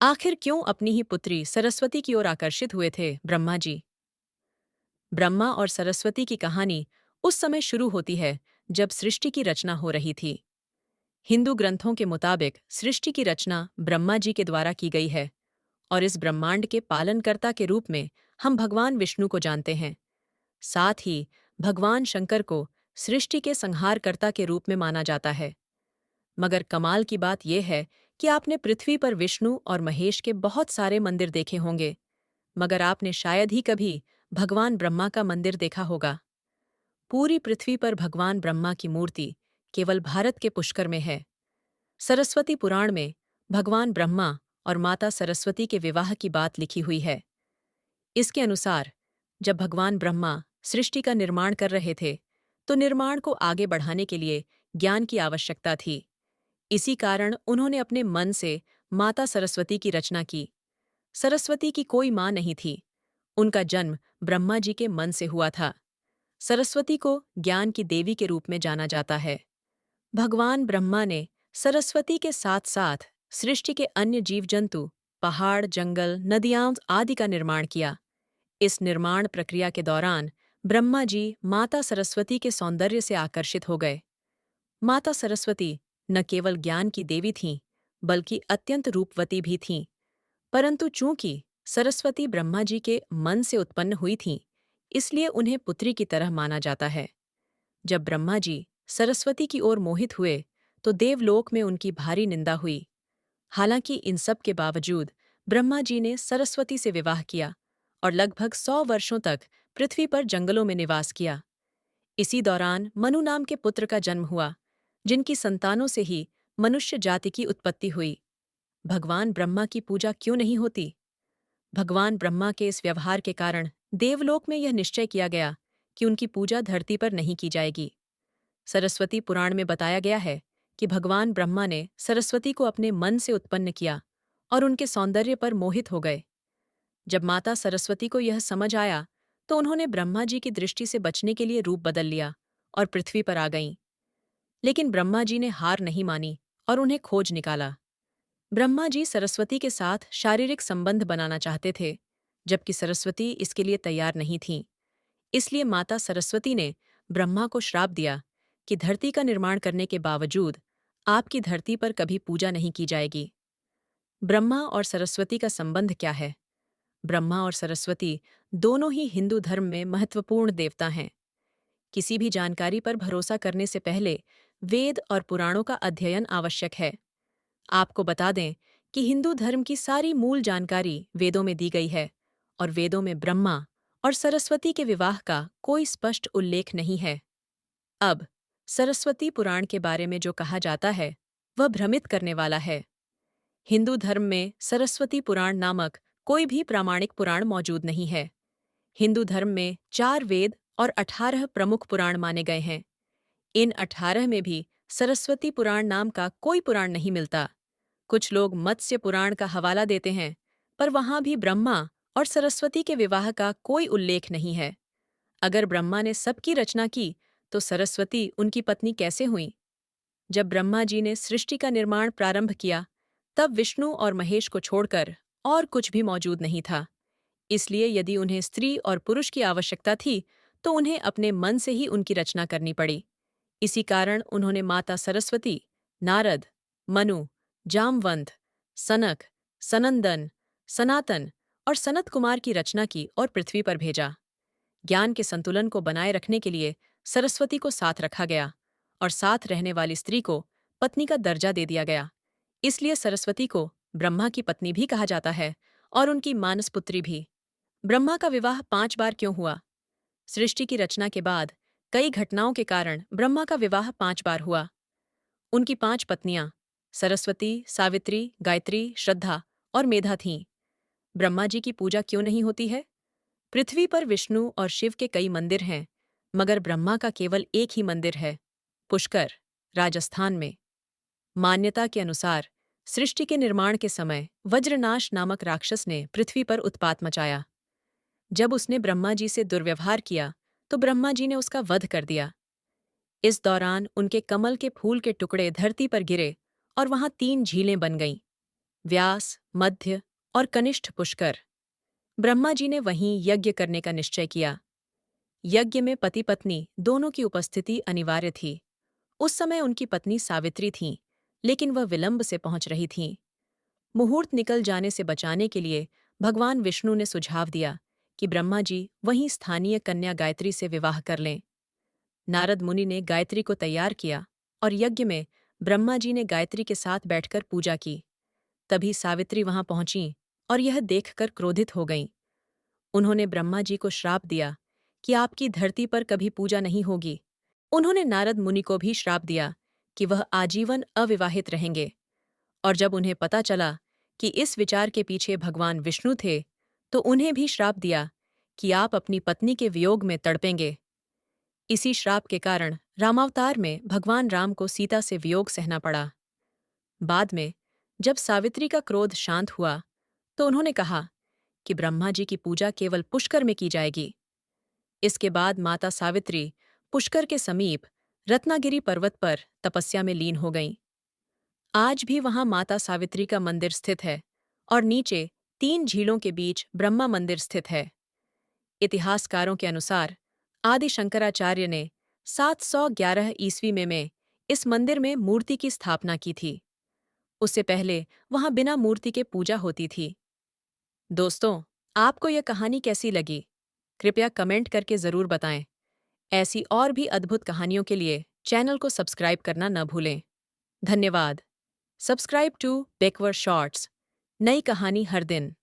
आखिर क्यों अपनी ही पुत्री सरस्वती की ओर आकर्षित हुए थे ब्रह्मा जी? ब्रह्मा और सरस्वती की कहानी उस समय शुरू होती है जब सृष्टि की रचना हो रही थी। हिंदू ग्रंथों के मुताबिक सृष्टि की रचना ब्रह्मा जी के द्वारा की गई है और इस ब्रह्मांड के पालनकर्ता के रूप में हम भगवान विष्णु को जानते हैं। साथ ही भगवान शंकर को सृष्टि के संहारकर्ता के रूप में माना जाता है। मगर कमाल की बात यह है कि आपने पृथ्वी पर विष्णु और महेश के बहुत सारे मंदिर देखे होंगे, मगर आपने शायद ही कभी भगवान ब्रह्मा का मंदिर देखा होगा। पूरी पृथ्वी पर भगवान ब्रह्मा की मूर्ति केवल भारत के पुष्कर में है। सरस्वती पुराण में भगवान ब्रह्मा और माता सरस्वती के विवाह की बात लिखी हुई है। इसके अनुसार जब भगवान ब्रह्मा सृष्टि का निर्माण कर रहे थे, तो निर्माण को आगे बढ़ाने के लिए ज्ञान की आवश्यकता थी। इसी कारण उन्होंने अपने मन से माता सरस्वती की रचना की। सरस्वती की कोई माँ नहीं थी। उनका जन्म ब्रह्मा जी के मन से हुआ था। सरस्वती को ज्ञान की देवी के रूप में जाना जाता है। भगवान ब्रह्मा ने सरस्वती के साथ साथ सृष्टि के अन्य जीव जंतु, पहाड़, जंगल, नदियाँ आदि का निर्माण किया। इस निर्माण प्रक्रिया के दौरान ब्रह्मा जी माता सरस्वती के सौंदर्य से आकर्षित हो गए। माता सरस्वती न केवल ज्ञान की देवी थीं, बल्कि अत्यंत रूपवती भी थीं। परंतु चूंकि सरस्वती ब्रह्मा जी के मन से उत्पन्न हुई थीं, इसलिए उन्हें पुत्री की तरह माना जाता है। जब ब्रह्मा जी सरस्वती की ओर मोहित हुए, तो देवलोक में उनकी भारी निंदा हुई। हालांकि इन सब के बावजूद ब्रह्मा जी ने सरस्वती से विवाह किया और लगभग 100 वर्षों तक पृथ्वी पर जंगलों में निवास किया। इसी दौरान मनु नाम के पुत्र का जन्म हुआ, जिनकी संतानों से ही मनुष्य जाति की उत्पत्ति हुई। भगवान ब्रह्मा की पूजा क्यों नहीं होती? भगवान ब्रह्मा के इस व्यवहार के कारण देवलोक में यह निश्चय किया गया कि उनकी पूजा धरती पर नहीं की जाएगी। सरस्वती पुराण में बताया गया है कि भगवान ब्रह्मा ने सरस्वती को अपने मन से उत्पन्न किया और उनके सौंदर्य पर मोहित हो गए। जब माता सरस्वती को यह समझ आया, तो उन्होंने ब्रह्मा जी की दृष्टि से बचने के लिए रूप बदल लिया और पृथ्वी पर आ गईं। लेकिन ब्रह्मा जी ने हार नहीं मानी और उन्हें खोज निकाला। ब्रह्मा जी सरस्वती के साथ शारीरिक संबंध बनाना चाहते थे, जबकि सरस्वती इसके लिए तैयार नहीं थीं। इसलिए माता सरस्वती ने ब्रह्मा को श्राप दिया कि धरती का निर्माण करने के बावजूद आपकी धरती पर कभी पूजा नहीं की जाएगी। ब्रह्मा और सरस्वती का संबंध क्या है? ब्रह्मा और सरस्वती दोनों ही हिंदू धर्म में महत्वपूर्ण देवता हैं। किसी भी जानकारी पर भरोसा करने से पहले वेद और पुराणों का अध्ययन आवश्यक है। आपको बता दें कि हिंदू धर्म की सारी मूल जानकारी वेदों में दी गई है और वेदों में ब्रह्मा और सरस्वती के विवाह का कोई स्पष्ट उल्लेख नहीं है। अब सरस्वती पुराण के बारे में जो कहा जाता है, वह भ्रमित करने वाला है। हिंदू धर्म में सरस्वती पुराण नामक कोई भी प्रामाणिक पुराण मौजूद नहीं है। हिंदू धर्म में 4 वेद और 18 प्रमुख पुराण माने गए हैं। इन 18 में भी सरस्वती पुराण नाम का कोई पुराण नहीं मिलता। कुछ लोग मत्स्य पुराण का हवाला देते हैं, पर वहां भी ब्रह्मा और सरस्वती के विवाह का कोई उल्लेख नहीं है। अगर ब्रह्मा ने सबकी रचना की, तो सरस्वती उनकी पत्नी कैसे हुईं? जब ब्रह्मा जी ने सृष्टि का निर्माण प्रारंभ किया, तब विष्णु और महेश को छोड़कर और कुछ भी मौजूद नहीं था। इसलिए यदि उन्हें स्त्री और पुरुष की आवश्यकता थी, तो उन्हें अपने मन से ही उनकी रचना करनी पड़ी। इसी कारण उन्होंने माता सरस्वती, नारद, मनु, जामवंत, सनक, सनंदन, सनातन और सनत कुमार की रचना की और पृथ्वी पर भेजा। ज्ञान के संतुलन को बनाए रखने के लिए सरस्वती को साथ रखा गया और साथ रहने वाली स्त्री को पत्नी का दर्जा दे दिया गया। इसलिए सरस्वती को ब्रह्मा की पत्नी भी कहा जाता है और उनकी मानस पुत्री भी। ब्रह्मा का विवाह 5 बार क्यों हुआ? सृष्टि की रचना के बाद कई घटनाओं के कारण ब्रह्मा का विवाह 5 बार हुआ। उनकी 5 पत्नियां सरस्वती, सावित्री, गायत्री, श्रद्धा और मेधा थीं। ब्रह्मा जी की पूजा क्यों नहीं होती है? पृथ्वी पर विष्णु और शिव के कई मंदिर हैं, मगर ब्रह्मा का केवल एक ही मंदिर है, पुष्कर, राजस्थान में। मान्यता के अनुसार सृष्टि के निर्माण के समय वज्रनाश नामक राक्षस ने पृथ्वी पर उत्पात मचाया। जब उसने ब्रह्मा जी से दुर्व्यवहार किया, तो ब्रह्मा जी ने उसका वध कर दिया। इस दौरान उनके कमल के फूल के टुकड़े धरती पर गिरे और वहां 3 झीलें बन गईं। व्यास, मध्य और कनिष्ठ पुष्कर। ब्रह्मा जी ने वहीं यज्ञ करने का निश्चय किया। यज्ञ में पति पत्नी दोनों की उपस्थिति अनिवार्य थी। उस समय उनकी पत्नी सावित्री थीं, लेकिन वह विलंब से पहुंच रही थीं। मुहूर्त निकल जाने से बचाने के लिए भगवान विष्णु ने सुझाव दिया कि ब्रह्मा जी वहीं स्थानीय कन्या गायत्री से विवाह कर लें। नारद मुनि ने गायत्री को तैयार किया और यज्ञ में ब्रह्मा जी ने गायत्री के साथ बैठकर पूजा की। तभी सावित्री वहां पहुंचीं और यह देखकर क्रोधित हो गईं। उन्होंने ब्रह्मा जी को श्राप दिया कि आपकी धरती पर कभी पूजा नहीं होगी। उन्होंने नारद मुनि को भी श्राप दिया कि वह आजीवन अविवाहित रहेंगे। और जब उन्हें पता चला कि इस विचार के पीछे भगवान विष्णु थे, तो उन्हें भी श्राप दिया कि आप अपनी पत्नी के वियोग में तड़पेंगे। इसी श्राप के कारण रामावतार में भगवान राम को सीता से वियोग सहना पड़ा। बाद में जब सावित्री का क्रोध शांत हुआ, तो उन्होंने कहा कि ब्रह्मा जी की पूजा केवल पुष्कर में की जाएगी। इसके बाद माता सावित्री पुष्कर के समीप रत्नागिरी पर्वत पर तपस्या में लीन हो गईं। आज भी वहां माता सावित्री का मंदिर स्थित है और नीचे 3 झीलों के बीच ब्रह्मा मंदिर स्थित है। इतिहासकारों के अनुसार आदि शंकराचार्य ने 711 ईस्वी में इस मंदिर में मूर्ति की स्थापना की थी। उससे पहले वहां बिना मूर्ति के पूजा होती थी। दोस्तों, आपको यह कहानी कैसी लगी? कृपया कमेंट करके जरूर बताएं। ऐसी और भी अद्भुत कहानियों के लिए चैनल को सब्सक्राइब करना न भूलें। धन्यवाद। सब्सक्राइब टू बेकवर शॉर्ट्स। नई कहानी हर दिन।